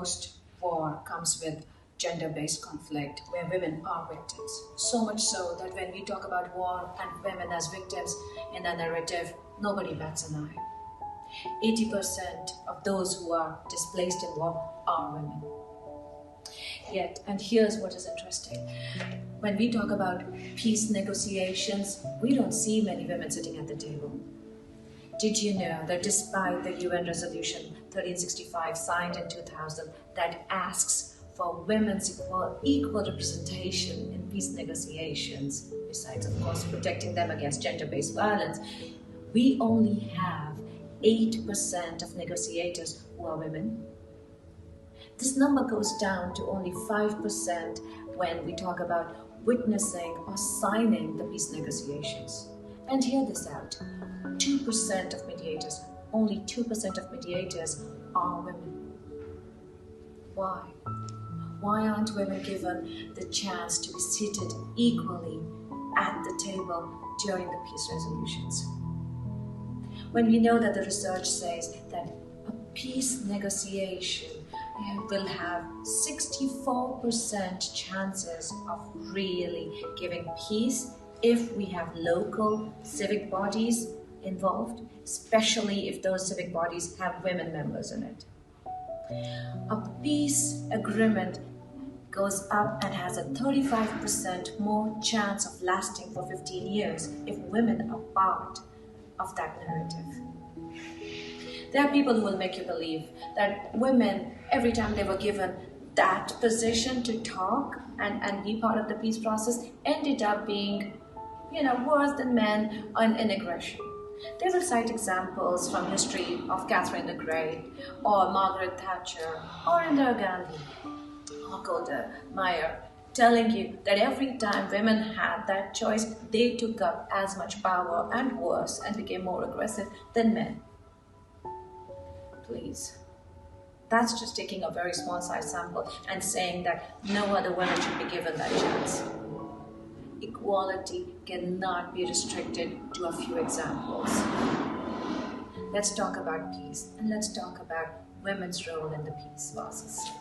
post-war comes with gender-based conflict where women are victims. So much so that when we talk about war and women as victims in the narrative, nobody bats an eye. 80% of those who are displaced in war are women. Yet, and here's what is interesting, when we talk about peace negotiations, we don't see many women sitting at the table. Did you know that despite the UN Resolution 1365 signed in 2000 that asks for women's equal representation in peace negotiations, besides of course protecting them against gender-based violence, we only have 8% of negotiators who are women? This number goes down to only 5% when we talk about witnessing or signing the peace negotiations. And hear this out, 2% of mediators, only 2% of mediators are women. Why? Why aren't women given the chance to be seated equally at the table during the peace resolutions? When we know that the research says that a peace negotiation will have 64% chances of really giving peace if we have local civic bodies involved, especially if those civic bodies have women members in it. A peace agreement goes up and has a 35% more chance of lasting for 15 years if women are part of that narrative. There are people who will make you believe that women, every time they were given that position to talk and be part of the peace process, ended up being, worse than men in aggression. They will cite examples from history of Catherine the Great, or Margaret Thatcher, or Indira Gandhi, or Golda Meir, telling you that every time women had that choice, they took up as much power and worse and became more aggressive than men. Please. That's just taking a very small size sample and saying that no other women should be given that chance. Equality cannot be restricted to a few examples. Let's talk about peace, and let's talk about women's role in the peace process.